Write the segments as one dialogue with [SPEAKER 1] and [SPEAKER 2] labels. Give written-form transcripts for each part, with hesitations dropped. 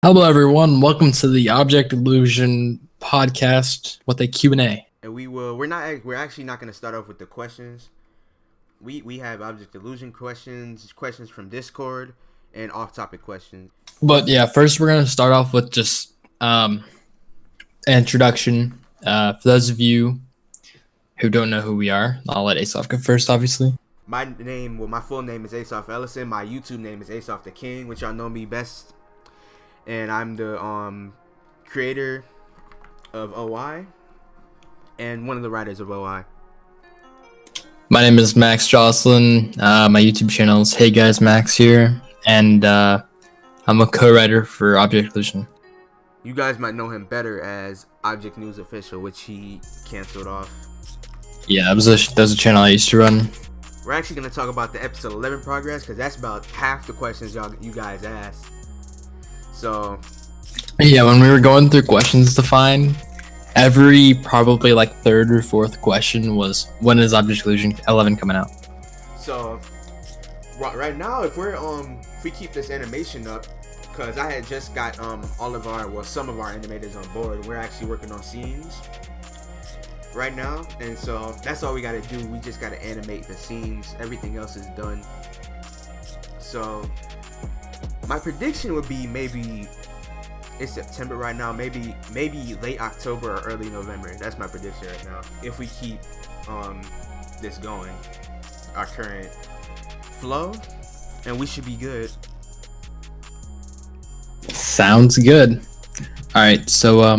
[SPEAKER 1] Hello, everyone. Welcome to the Object Illusion podcast with a Q&A.
[SPEAKER 2] And we're actually not going to start off with the questions. We have object illusion questions from Discord, and off-topic questions.
[SPEAKER 1] But yeah, first we're going to start off with just an introduction. For those of you who don't know who we are, I'll let Asaph go first, obviously.
[SPEAKER 2] My full name is AsaphEllison. My YouTube name is AsaphDaKing, which y'all know me best. And I'm the creator of OI and one of the writers of OI.
[SPEAKER 1] My name is Max Jocelyn. My YouTube channel is Hey Guys Max here, and I'm a co-writer for Object Illusion.
[SPEAKER 2] You guys might know him better as Object News Official, which he canceled off.
[SPEAKER 1] Yeah, that was a channel I used to run.
[SPEAKER 2] We're actually going to talk about the episode 11 progress, because that's about half the questions you guys asked. So
[SPEAKER 1] yeah, when we were going through questions to find, every probably like third or fourth question was, when is Object Illusion 11 coming out?
[SPEAKER 2] So right now, if we keep this animation up, because I had just got some of our animators on board. We're actually working on scenes right now, and so that's all we got to do. We just got to animate the scenes. Everything else is done. So my prediction would be maybe it's September right now, maybe late October or early November. That's my prediction right now. If we keep this going, our current flow, and we should be good.
[SPEAKER 1] Sounds good. All right, so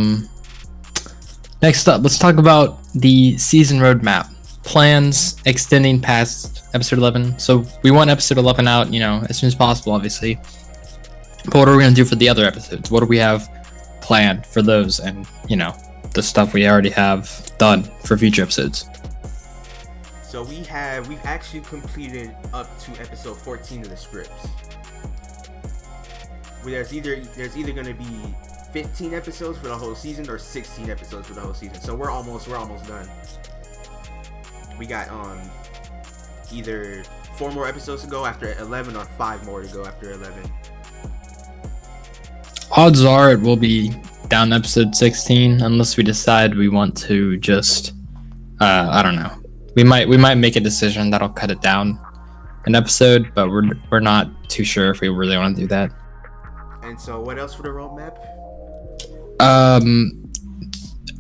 [SPEAKER 1] next up, let's talk about the season roadmap. Plans extending past episode 11. So we want episode 11 out, as soon as possible, obviously. But what are we going to do for the other episodes? What do we have planned for those and, the stuff we already have done for future episodes?
[SPEAKER 2] So we've actually completed up to episode 14 of the scripts. There's either going to be 15 episodes for the whole season or 16 episodes for the whole season. So we're almost done. We got either 4 more episodes to go after 11 or 5 more to go after 11.
[SPEAKER 1] Odds are it will be down to episode 16 unless we decide we want to just I don't know. We might make a decision that'll cut it down an episode, but we're not too sure if we really want to do that.
[SPEAKER 2] And so what else for the roadmap?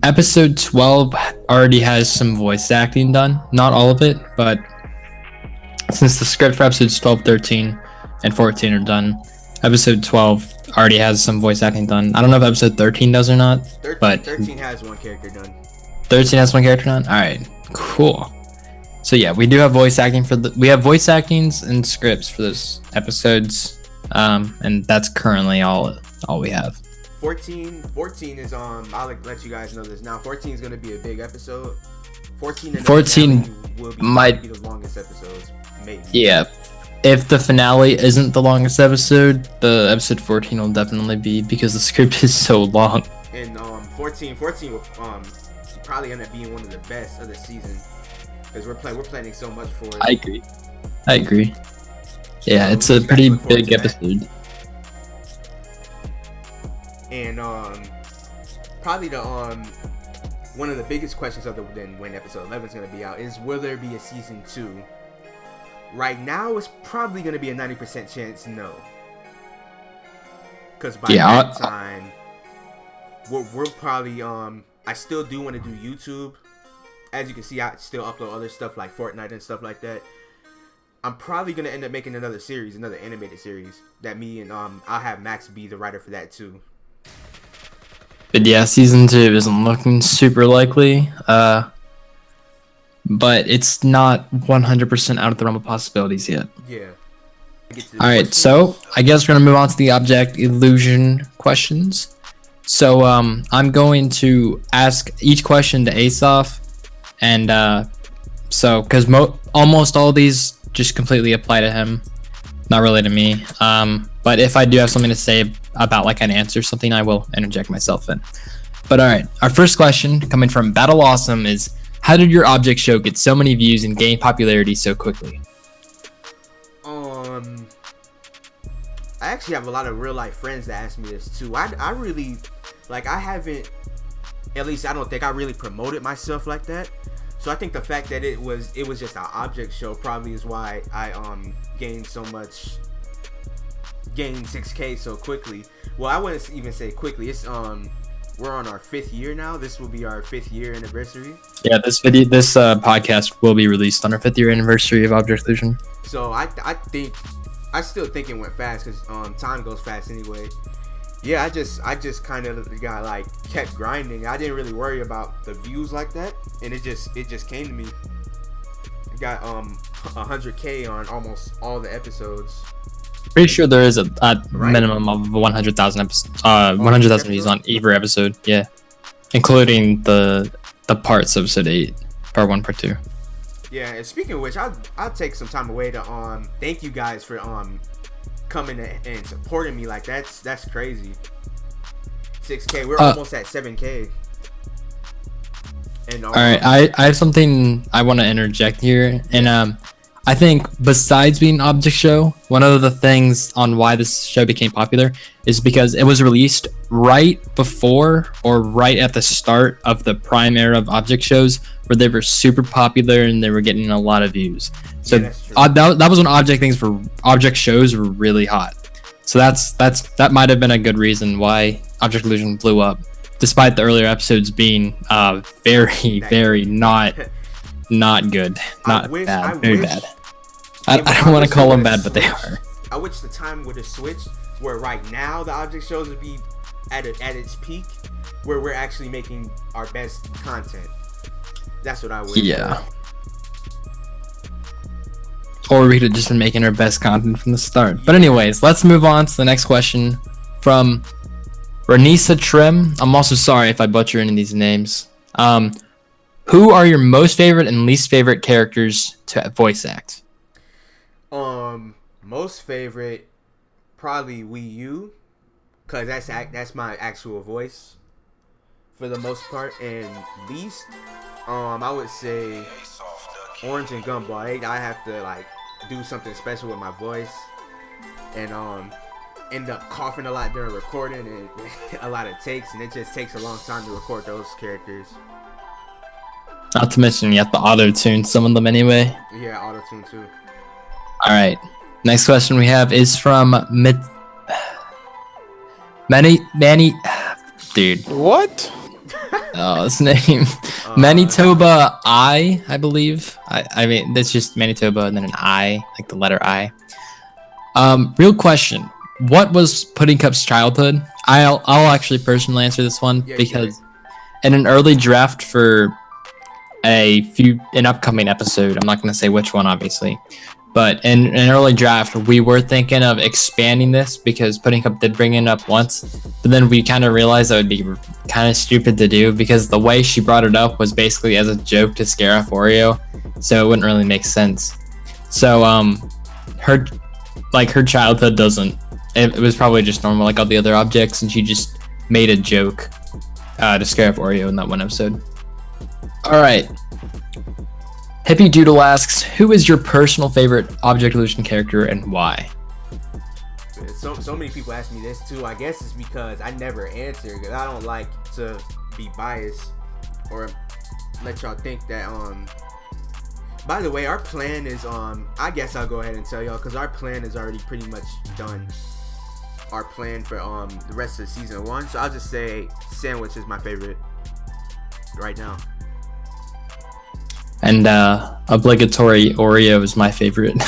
[SPEAKER 1] Episode 12 already has some voice acting done. Not all of it, but since the script for episodes 12, 13, and 14 are done, episode 12 already has some voice acting done. I don't know if episode 13 does or not, but
[SPEAKER 2] 13 has one character done.
[SPEAKER 1] 13 has one character done? Alright, cool. So yeah, we do have voice acting we have voice actings and scripts for those episodes, and that's currently all we have.
[SPEAKER 2] 14 is I'll let you guys know this now. 14 is going to be a big episode. 14
[SPEAKER 1] might
[SPEAKER 2] be the longest episodes, maybe.
[SPEAKER 1] Yeah. If the finale isn't the longest episode, the episode 14 will definitely be, because the script is so long.
[SPEAKER 2] And 14 will probably end up being one of the best of the season, because we're planning so much for it.
[SPEAKER 1] I agree. Yeah, it's a pretty big episode.
[SPEAKER 2] And probably the one of the biggest questions other than when episode 11 is going to be out is, will there be a season 2? Right now, it's probably going to be a 90% chance no. Because by that time, we're probably, I still do want to do YouTube. As you can see, I still upload other stuff like Fortnite and stuff like that. I'm probably going to end up making another animated series, that me and I'll have Max be the writer for that too.
[SPEAKER 1] But yeah, season 2 isn't looking super likely. But it's not 100% out of the realm of possibilities yet.
[SPEAKER 2] Yeah.
[SPEAKER 1] Alright, so I guess we're going to move on to the object illusion questions. So I'm going to ask each question to Asaph. And so, because almost all of these just completely apply to him. Not really to me. But if I do have something to say about like an answer or something, I will interject myself in. But alright, our first question coming from Battle Awesome is, how did your object show get so many views and gain popularity so quickly?
[SPEAKER 2] I actually have a lot of real life friends that ask me this too. I really, like, I haven't, at least I don't think I really promoted myself like that. So I think the fact that it was just an object show probably is why I gained 6K so quickly. Well, I wouldn't even say quickly. It's we're on our 5th year now. This will be our 5th year anniversary.
[SPEAKER 1] Yeah, this podcast will be released on our 5th year anniversary of Object Illusion.
[SPEAKER 2] So I still think it went fast because time goes fast anyway. Yeah, I just kind of got like kept grinding. I didn't really worry about the views like that, and it just came to me. I got 100K on almost all the episodes.
[SPEAKER 1] Pretty sure there is a minimum of 100,000 episodes, 100,000 views on every episode. Yeah, including the parts, episode 8, part 1, part 2.
[SPEAKER 2] Yeah, and speaking of which, I'll take some time away to thank you guys for coming and supporting me. Like that's crazy. 6K, we're almost at 7K. And
[SPEAKER 1] all right, I have something I want to interject here, and I think besides being an object show, one of the things on why this show became popular is because it was released right before or right at the start of the prime era of object shows, where they were super popular and they were getting a lot of views. So yeah, that was when object shows were really hot. So that might have been a good reason why Object Illusion blew up, despite the earlier episodes being very not good, not bad, very bad. I don't want to call them bad, but they are.
[SPEAKER 2] I wish the time would have switched, where right now the object shows would be at its peak, where we're actually making our best content. That's what I would.
[SPEAKER 1] Yeah. Or we could have just been making our best content from the start. Yeah. But anyways, let's move on to the next question from Ranisa Trim. I'm also sorry if I butcher any of these names. Who are your most favorite and least favorite characters to voice act?
[SPEAKER 2] Most favorite, probably Wii U, cause that's my actual voice for the most part. And least, I would say Orange and Gumball. I have to like do something special with my voice, and end up coughing a lot during recording and a lot of takes, and it just takes a long time to record those characters.
[SPEAKER 1] Not to mention you have to auto-tune some of them anyway.
[SPEAKER 2] Yeah, auto-tune too.
[SPEAKER 1] Alright, next question we have is from Manny, dude.
[SPEAKER 3] What?
[SPEAKER 1] Oh, his name. Manitoba I believe. I mean, it's just Manitoba and then an I, like the letter I. Real question. What was Pudding Cup's childhood? I'll actually personally answer this one because in an early draft for an upcoming episode, I'm not going to say which one, obviously, but in an early draft, we were thinking of expanding this because Pudding Cup did bring it up once, but then we kind of realized that would be kind of stupid to do because the way she brought it up was basically as a joke to scare off Oreo, so it wouldn't really make sense. So her childhood doesn't. It was probably just normal like all the other objects, and she just made a joke to scare off Oreo in that one episode. All right. Hippie Doodle asks, who is your personal favorite Object Illusion character and why?
[SPEAKER 2] So many people ask me this too. I guess it's because I never answer because I don't like to be biased or let y'all think that by the way, our plan is I guess I'll go ahead and tell y'all because our plan is already pretty much done. Our plan for the rest of season 1. So I'll just say Sandwich is my favorite right now.
[SPEAKER 1] And obligatory Oreo is my favorite.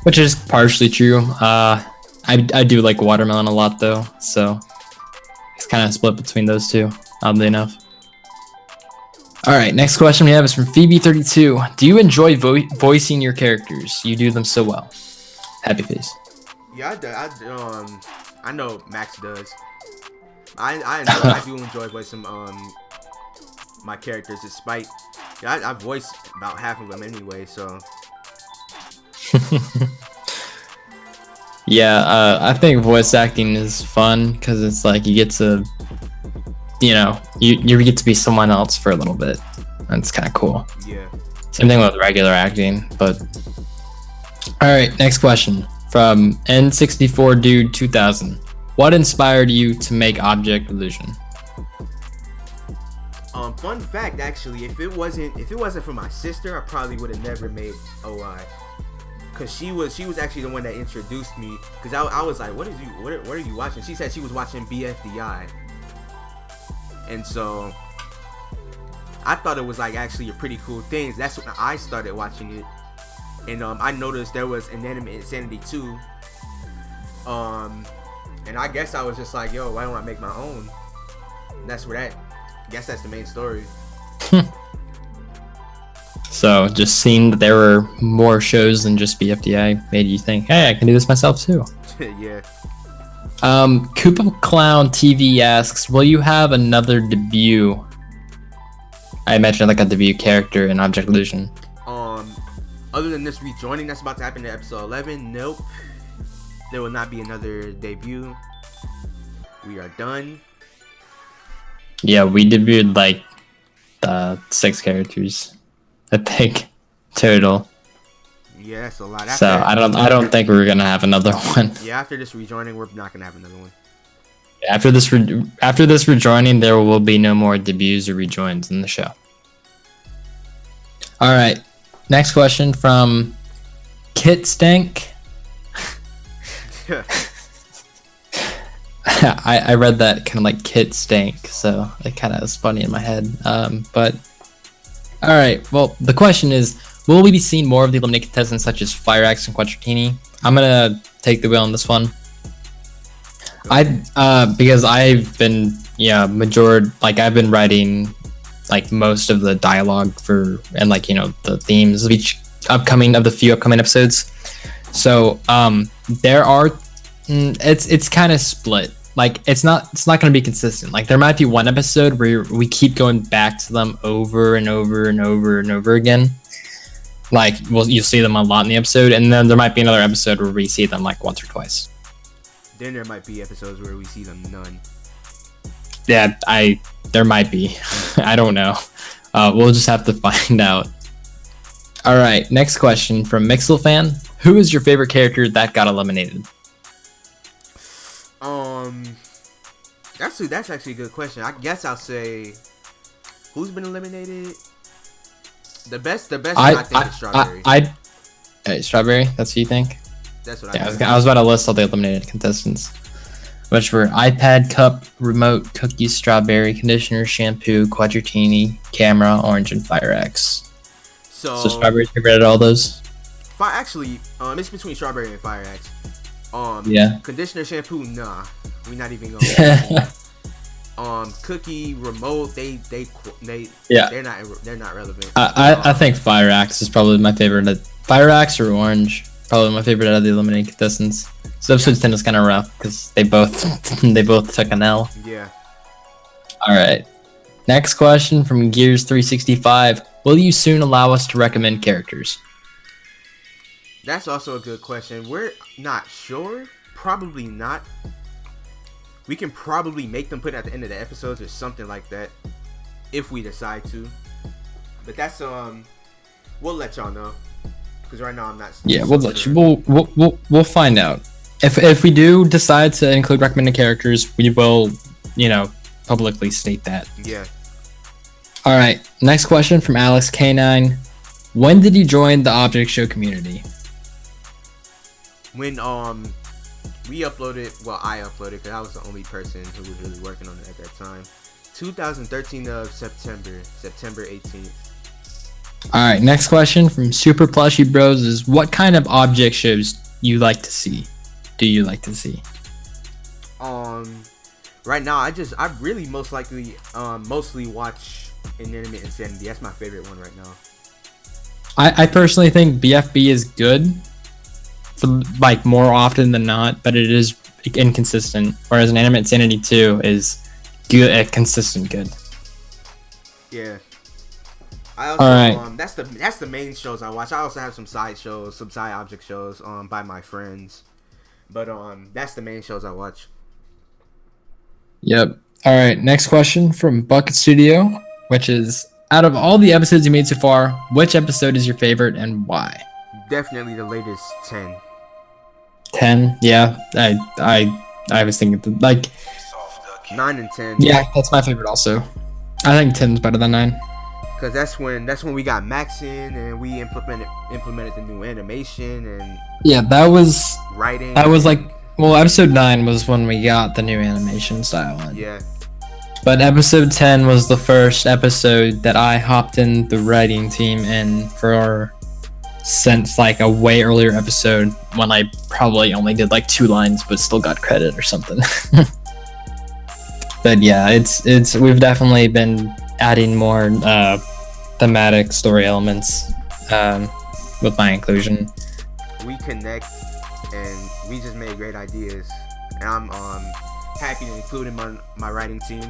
[SPEAKER 1] Which is partially true. I do like watermelon a lot though, so it's kind of split between those two, oddly enough. Alright, next question we have is from Phoebe32. Do you enjoy voicing your characters? You do them so well. Happy face.
[SPEAKER 2] Yeah, I know Max does. I do enjoy voicing my characters, despite I voiced about half of them anyway, so.
[SPEAKER 1] Yeah, I think voice acting is fun because it's like you get to, you get to be someone else for a little bit. That's kind of cool.
[SPEAKER 2] Yeah.
[SPEAKER 1] Same thing with regular acting, but. All right, next question from N64 Dude 2000. What inspired you to make Object Illusion?
[SPEAKER 2] Fun fact, actually, if it wasn't for my sister, I probably would have never made OI. Cause she was actually the one that introduced me. Cause I was like, what are you watching? She said she was watching BFDI, and so I thought it was like actually a pretty cool thing. That's when I started watching it, and I noticed there was an Anime Insanity 2. And I guess I was just like, yo, why don't I make my own? And that's where that. I guess that's the main story.
[SPEAKER 1] So just seeing that there were more shows than just BFDI made you think, hey, I can do this myself too.
[SPEAKER 2] Yeah.
[SPEAKER 1] Koopa Clown TV asks, will you have another debut? I imagine like a debut character in Object Illusion.
[SPEAKER 2] Other than this rejoining that's about to happen in episode 11, nope. There will not be another debut. We are done.
[SPEAKER 1] Yeah, we debuted like 6 characters, I think, total.
[SPEAKER 2] Yeah, that's a lot.
[SPEAKER 1] So I don't think we're gonna have another one.
[SPEAKER 2] Yeah, after this rejoining, we're not gonna have another one.
[SPEAKER 1] After this rejoining, there will be no more debuts or rejoins in the show. All right, next question from Kit Stank. I read that kind of like Kit Stank, so it kind of was funny in my head. But all right, well, the question is, will we be seeing more of the eliminated contestants such as Fire Axe and Quadratini? I'm gonna take the wheel on this one. Because I've been I've been writing like most of the dialogue for and like the themes of each of the few upcoming episodes. So there are it's kind of split. Like it's not going to be consistent. Like there might be one episode where we keep going back to them over and over and over and over again. Like you'll see them a lot in the episode, and then there might be another episode where we see them like once or twice.
[SPEAKER 2] Then there might be episodes where we see them none.
[SPEAKER 1] Yeah, there might be. I don't know. We'll just have to find out. All right, next question from Mixelfan. Who is your favorite character that got eliminated?
[SPEAKER 2] That's actually a good question. I guess I'll say, who's been eliminated? The best. I think is Strawberry.
[SPEAKER 1] Strawberry. That's what you think?
[SPEAKER 2] That's what I think.
[SPEAKER 1] I was about to list all the eliminated contestants, which were iPad, Cup, Remote, Cookies, Strawberry, Conditioner, Shampoo, Quadratini, Camera, Orange, and Fire Axe. So Strawberry's favorite at all those?
[SPEAKER 2] Actually, it's between Strawberry and Fire Axe.
[SPEAKER 1] Yeah.
[SPEAKER 2] Conditioner, Shampoo, nah. We not even going. Cookie, Remote, they're not relevant.
[SPEAKER 1] I think Fire Axe is probably my favorite. Fire Axe or Orange, probably my favorite out of the eliminated contestants. So episode 10 is kind of rough because they both took an L.
[SPEAKER 2] Yeah.
[SPEAKER 1] All right. Next question from Gears 365. Will you soon allow us to recommend characters?
[SPEAKER 2] That's also a good question. We're not sure. Probably not. We can probably make them put at the end of the episodes or something like that, if we decide to. But that's we'll let y'all know. Because right now I'm not.
[SPEAKER 1] Yeah, we'll let you. We'll find out. If we do decide to include recommended characters, we will, publicly state that.
[SPEAKER 2] Yeah. All
[SPEAKER 1] right. Next question from Alex K9. When did you join the Object Show community?
[SPEAKER 2] When we uploaded, well, I uploaded because I was the only person who was really working on it at that time. 2013 of September 18th.
[SPEAKER 1] All right, next question from Super Plushy Bros is, what kind of object shows do you like to see?
[SPEAKER 2] Right now, I really mostly watch Inanimate Insanity. That's my favorite one right now.
[SPEAKER 1] I personally think BFB is good, for like more often than not, but it is inconsistent. Whereas Inanimate Insanity 2 is good, consistent good.
[SPEAKER 2] Yeah. I also, all right. That's the main shows I watch. I also have some side shows, some side object shows by my friends, but that's the main shows I watch.
[SPEAKER 1] Yep. All right. Next question from Bucket Studio, which is, out of all the episodes you made so far, which episode is your favorite and why?
[SPEAKER 2] Definitely the latest 10.
[SPEAKER 1] 10. Yeah, I was thinking like
[SPEAKER 2] 9 and 10.
[SPEAKER 1] Yeah, that's my favorite also. I think 10 is better than 9.
[SPEAKER 2] Cause that's when we got Max in and we implemented the new animation and
[SPEAKER 1] yeah, that was
[SPEAKER 2] writing.
[SPEAKER 1] That was like, well, episode 9 was when we got the new animation style in.
[SPEAKER 2] Yeah.
[SPEAKER 1] But episode 10 was the first episode that I hopped in the writing team in for, since like a way earlier episode when I probably only did like 2 lines but still got credit or something. But yeah, it's we've definitely been adding more thematic story elements with my inclusion.
[SPEAKER 2] We connect and we just made great ideas, and I'm happy to include him on my writing team.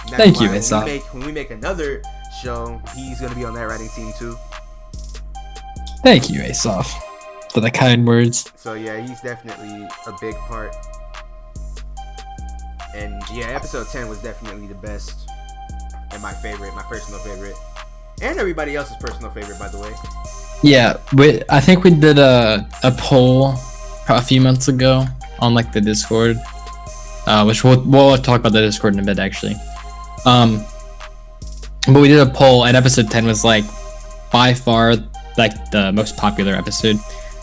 [SPEAKER 1] Thank you, Asaph.
[SPEAKER 2] When we make another show, he's gonna be on that writing team too.
[SPEAKER 1] Thank you, Asaph, for the kind words.
[SPEAKER 2] So yeah, he's definitely a big part. And yeah, episode 10 was definitely the best and my personal favorite, and everybody else's personal favorite, by the way.
[SPEAKER 1] Yeah, I think we did a poll a few months ago on like the Discord, which we'll talk about the Discord in a bit actually. But we did a poll, and episode 10 was like by far like the most popular episode.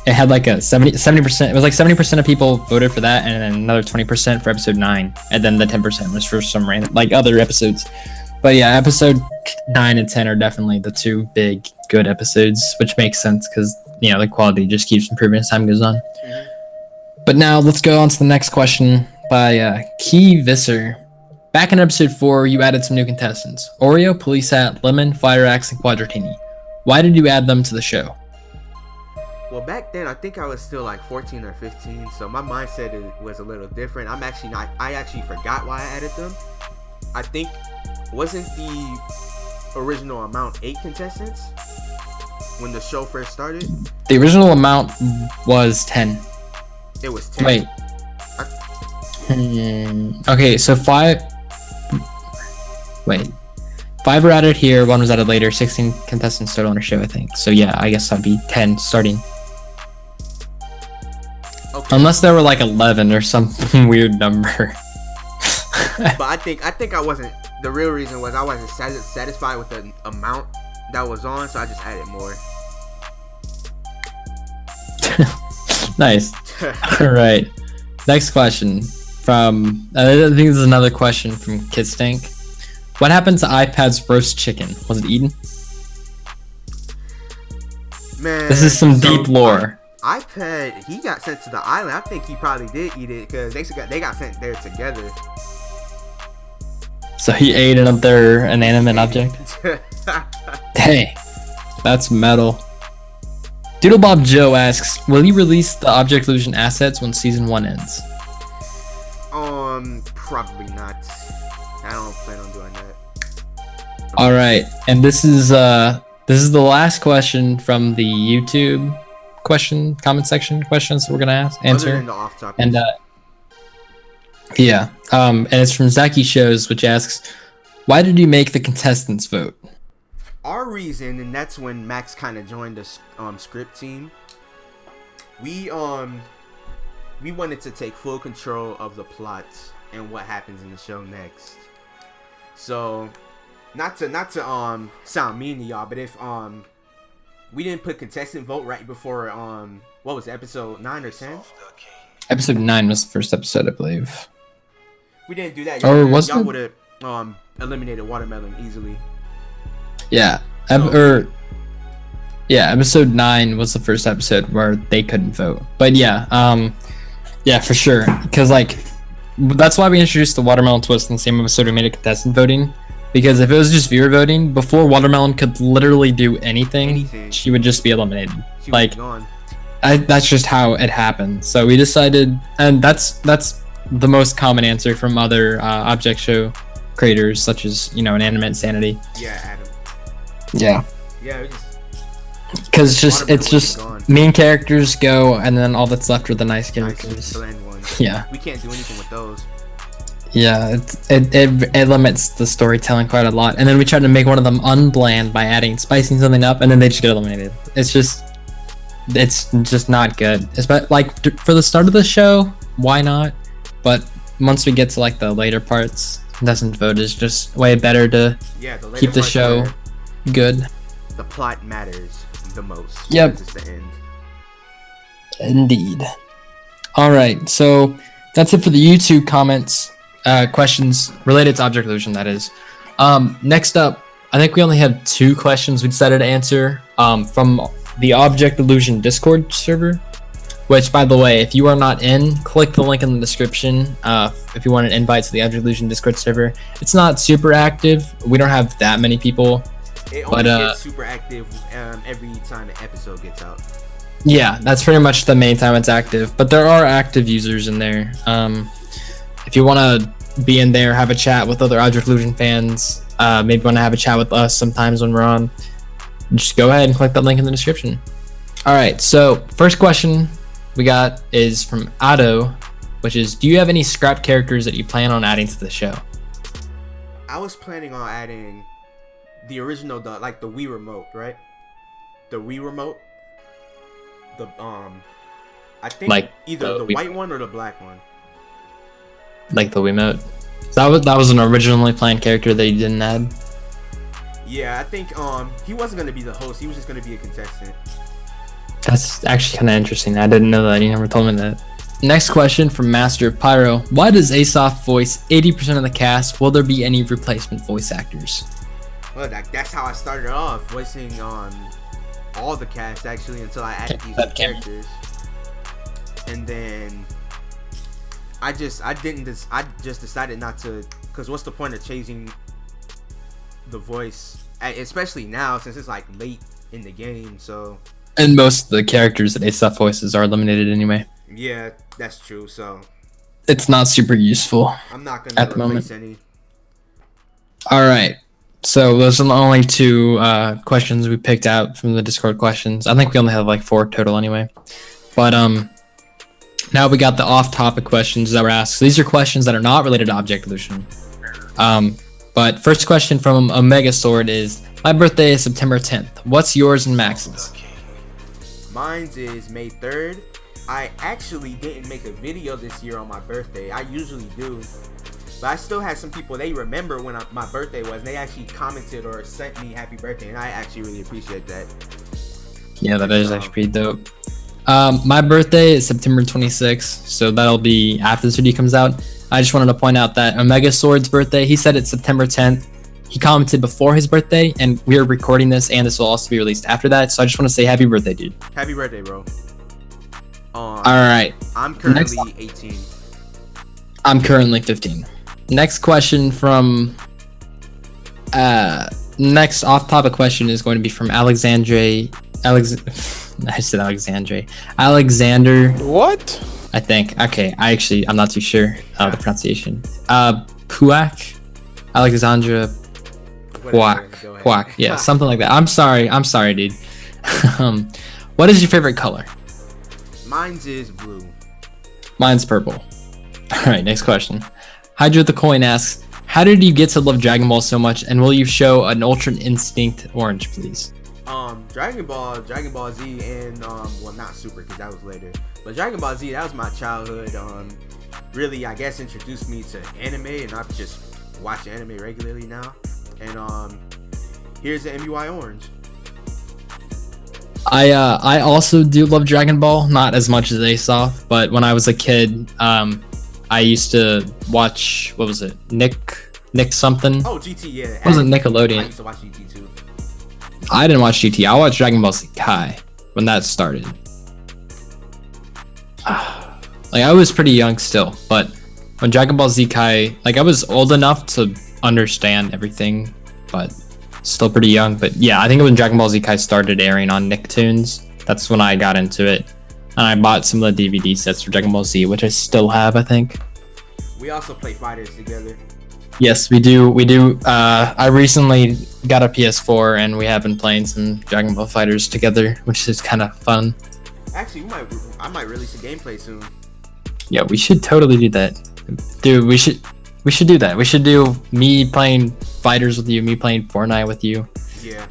[SPEAKER 1] It had like a 70%. It was like 70% of people voted for that, and then another 20% for episode 9, and then the 10% was for some random like other episodes. But yeah, episode 9 and 10 are definitely the 2 big good episodes, which makes sense because the quality just keeps improving as time goes on.
[SPEAKER 2] Mm-hmm.
[SPEAKER 1] But now let's go on to the next question by Key Visser. Back in episode 4, you added some new contestants: Oreo, Police Hat, Lemon, Fire Axe, and Quadratini. Why did you add them to the show?
[SPEAKER 2] Well, back then I think I was still like 14 or 15, so my mindset was a little different. I actually forgot why I added them. I think, wasn't the original amount 8 contestants when the show first started?
[SPEAKER 1] The original amount was 10.
[SPEAKER 2] It was 10.
[SPEAKER 1] Wait. Okay, so 5. Wait. 5 were added here, 1 was added later, 16 contestants total on the show, I think. So yeah, I guess that'd be 10 starting. Okay. Unless there were like 11 or some weird number.
[SPEAKER 2] But I think I wasn't. The real reason was I wasn't satisfied with the amount that was on, so I just added more.
[SPEAKER 1] Nice. All right. Next question from I think this is another question from Kid Stank. What happened to iPad's roast chicken? Was it eaten?
[SPEAKER 2] Man,
[SPEAKER 1] this is some deep lore.
[SPEAKER 2] iPad, he got sent to the island. I think he probably did eat it because they got sent there together.
[SPEAKER 1] So he ate another inanimate object? Dang, that's metal. Doodlebob Joe asks, will you release the Object Illusion assets when season 1 ends?
[SPEAKER 2] Probably not. I don't plan on doing that.
[SPEAKER 1] All right, and this is the last question from the YouTube comment section questions we're gonna answer.
[SPEAKER 2] Other than the off topic.
[SPEAKER 1] And yeah, and it's from Zaki Shows, which asks, why did you make the contestants vote?
[SPEAKER 2] Our reason, and that's when Max kind of joined the script team. We wanted to take full control of the plot and what happens in the show next. So, not to sound mean to y'all, but if we didn't put contestant vote right before what was it, episode 9 or 10?
[SPEAKER 1] Episode 9 was the first episode, I believe.
[SPEAKER 2] We didn't do that.
[SPEAKER 1] Or was
[SPEAKER 2] y'all would have eliminated Watermelon easily.
[SPEAKER 1] Yeah. Episode 9 was the first episode where they couldn't vote. But yeah, yeah, for sure. Because like that's why we introduced the Watermelon twist in the same episode we made a contestant voting. Because if it was just viewer voting, before Watermelon could literally do anything, she would just be eliminated.
[SPEAKER 2] She would be gone.
[SPEAKER 1] That's just how it happened. So we decided, and that's the most common answer from other object show creators, such as Inanimate Insanity.
[SPEAKER 2] Yeah, Adam.
[SPEAKER 1] Yeah.
[SPEAKER 2] Yeah.
[SPEAKER 1] Because it's just main characters go, and then all that's left are the nice characters.
[SPEAKER 2] Ones.
[SPEAKER 1] Yeah.
[SPEAKER 2] We can't do anything with those.
[SPEAKER 1] Yeah, it limits the storytelling quite a lot. And then we tried to make one of them unbland by spicing something up, and then they just get eliminated. It's just it's just not good. Like for the start of the show, why not? But once we get to like the later parts, Contestants vote is just way better to keep the show good.
[SPEAKER 2] The plot matters the most.
[SPEAKER 1] Yep.
[SPEAKER 2] It's the end.
[SPEAKER 1] Indeed. All right, so that's it for the YouTube comments, questions related to object illusion. That is. Next up, I think we only have 2 questions we decided to answer from the Object Illusion Discord server. Which, by the way, if you are not in, click the link in the description if you want an invite to the Object Illusion Discord server. It's not super active. We don't have that many people.
[SPEAKER 2] It only gets super active every time an episode gets out.
[SPEAKER 1] Yeah, that's pretty much the main time it's active. But there are active users in there. If you want to be in there, have a chat with other Object Illusion fans, maybe want to have a chat with us sometimes when we're on, just go ahead and click that link in the description. All right, so first question we got is from Otto, which is, do you have any scrap characters that you plan on adding to the show?
[SPEAKER 2] I was planning on adding the original, the Wii remote, right? The Wii remote. I think
[SPEAKER 1] like
[SPEAKER 2] either the white one or the black one.
[SPEAKER 1] Like the Wiimote. That was an originally planned character that you didn't add.
[SPEAKER 2] Yeah, I think he wasn't gonna be the host. He was just gonna be a contestant.
[SPEAKER 1] That's actually kind of interesting. I didn't know that. You never told me that. Next question from Master of Pyro. Why does Asaph voice 80% of the cast? Will there be any replacement voice actors?
[SPEAKER 2] Well, that's how I started off, voicing all the cast actually, until I added these new characters. And then I just decided not to, because what's the point of changing the voice, especially now since it's like late in the game. So,
[SPEAKER 1] and most of the characters that Asaph voices are eliminated anyway.
[SPEAKER 2] Yeah, that's true. So
[SPEAKER 1] it's not super useful.
[SPEAKER 2] I'm not gonna replace any.
[SPEAKER 1] All right. So those are the only 2 questions we picked out from the Discord questions. I think we only have like 4 total anyway. But now we got the off-topic questions that were asked. So these are questions that are not related to object illusion. But first question from Omega Sword is, my birthday is September 10th. What's yours and Max's?
[SPEAKER 2] Mine's is May 3rd. I actually didn't make a video this year on my birthday. I usually do. But I still had some people, they remember when my birthday was, and they actually commented or sent me happy birthday, and I actually really appreciate that.
[SPEAKER 1] Yeah, that is actually pretty dope. My birthday is September 26th, so that'll be after this video comes out. I just wanted to point out that Omega Sword's birthday, he said it's September 10th. He commented before his birthday, and we're recording this, and this will also be released after that, so I just want to say happy birthday, dude.
[SPEAKER 2] Happy birthday, bro.
[SPEAKER 1] Alright.
[SPEAKER 2] I'm currently 18.
[SPEAKER 1] I'm currently 15. Next question from next off-topic question is going to be from Alexander.
[SPEAKER 3] What?
[SPEAKER 1] I think. Okay, I'm not too sure the pronunciation. Puak, Alexandra Puak. Yeah, something like that. I'm sorry, dude. What is your favorite color?
[SPEAKER 2] Mine's is blue.
[SPEAKER 1] Mine's purple. All right, next question. Hydra the Coin asks, how did you get to love Dragon Ball so much, and will you show an Ultra Instinct orange, please?
[SPEAKER 2] Dragon Ball Z, and well, not Super, because that was later, but Dragon Ball Z, that was my childhood. Really, I guess, introduced me to anime, and I just watch anime regularly now. And here's the MUI orange.
[SPEAKER 1] I also do love Dragon Ball, not as much as Asaph, but when I was a kid, I used to watch, what was it, Nick something?
[SPEAKER 2] Oh, GT, yeah.
[SPEAKER 1] It wasn't Nickelodeon.
[SPEAKER 2] I used to watch GT too.
[SPEAKER 1] I didn't watch GT. I watched Dragon Ball Z Kai when that started. Like, I was pretty young still, but when Dragon Ball Z Kai, like, I was old enough to understand everything, but still pretty young. But yeah, I think when Dragon Ball Z Kai started airing on Nicktoons, that's when I got into it. And I bought some of the DVD sets for Dragon Ball Z, which I still have, I think.
[SPEAKER 2] We also play fighters together.
[SPEAKER 1] Yes, we do. I recently got a PS4, and we have been playing some Dragon Ball Fighters together, which is kind of fun.
[SPEAKER 2] Actually, I might release a gameplay soon.
[SPEAKER 1] Yeah, we should totally do that. Dude, we should do that. We should do me playing Fighters with you, me playing Fortnite with you.
[SPEAKER 2] Yeah.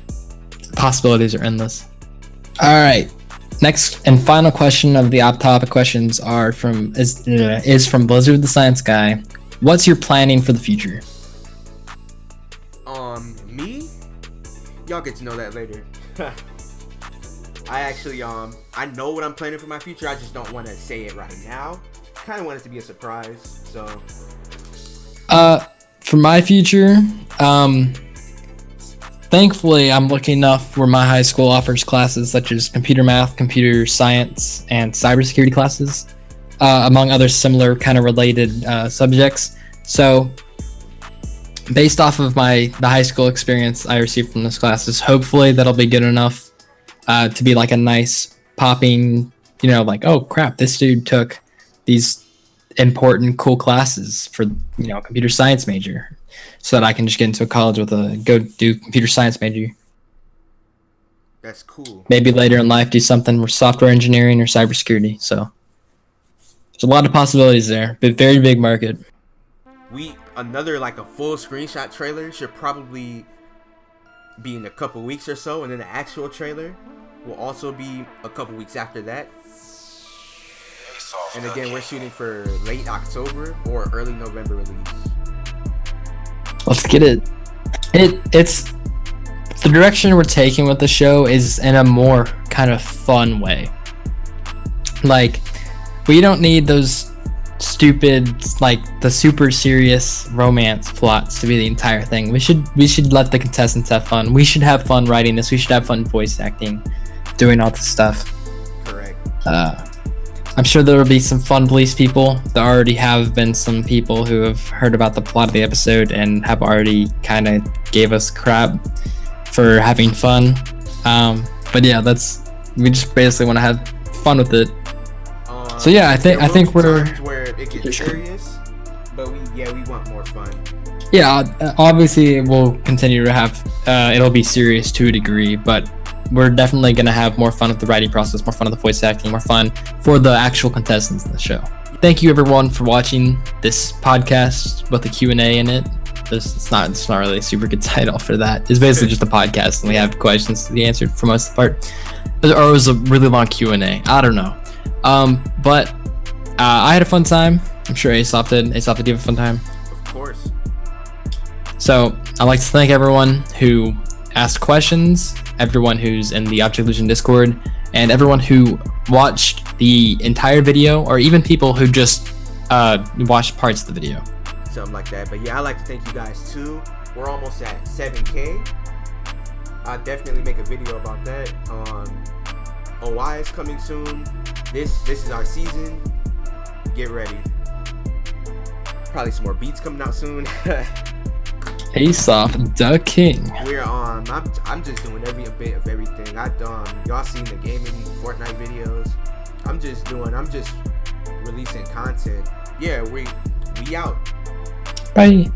[SPEAKER 1] The possibilities are endless. All right. Next and final question of the off-topic questions are is from Blizzard the Science Guy. What's your planning for the future?
[SPEAKER 2] Me? Y'all get to know that later. I actually, I know what I'm planning for my future. I just don't want to say it right now. Kind of want it to be a surprise. So,
[SPEAKER 1] for my future, thankfully, I'm lucky enough where my high school offers classes such as computer math, computer science, and cybersecurity classes, among other similar kind of related subjects. So, based off of the high school experience I received from those classes, hopefully that'll be good enough to be like a nice popping, like, oh crap, this dude took these important cool classes for computer science major, so that I can just get into a college with go do computer science major.
[SPEAKER 2] That's cool.
[SPEAKER 1] Maybe later in life do something with software engineering or cybersecurity. So there's a lot of possibilities there, but very big market.
[SPEAKER 2] Another like a full screenshot trailer should probably be in a couple weeks or so, and then the actual trailer will also be a couple weeks after that. And again, we're shooting for late October or early November release.
[SPEAKER 1] Let's get it. It's the direction we're taking with the show is in a more kind of fun way. Like, we don't need those stupid, like the super serious romance plots to be the entire thing. We should let the contestants have fun. We should have fun writing this. We should have fun voice acting, doing all this stuff.
[SPEAKER 2] Correct.
[SPEAKER 1] I'm sure there will be some fun police people. There already have been some people who have heard about the plot of the episode and have already kind of gave us crap for having fun. But yeah, we just basically want to have fun with it. So yeah, I think we're
[SPEAKER 2] where it gets serious, but we want more fun.
[SPEAKER 1] Yeah, obviously we'll continue to have it'll be serious to a degree, but we're definitely gonna have more fun with the writing process, more fun with the voice acting, more fun for the actual contestants in the show. Thank you everyone for watching this podcast with the Q&A in it. It's not really a super good title for that. It's basically just a podcast, and we have questions to be answered for most of the part. Or it was a really long Q&A. I don't know. But I had a fun time. I'm sure Asaph did. Asaph, did you have a fun time?
[SPEAKER 2] Of course.
[SPEAKER 1] So I'd like to thank everyone who asked questions, everyone who's in the Object Illusion Discord, and everyone who watched the entire video, or even people who just watched parts of the video.
[SPEAKER 2] Something like that. But yeah, I'd like to thank you guys too. We're almost at 7K. I'll definitely make a video about that. OI is coming soon. This is our season. Get ready. Probably some more beats coming out soon.
[SPEAKER 1] AsaphDaKing.
[SPEAKER 2] We're I'm just doing every bit of everything. Y'all seen the gaming Fortnite videos. I'm just releasing content. Yeah, we out.
[SPEAKER 1] Bye.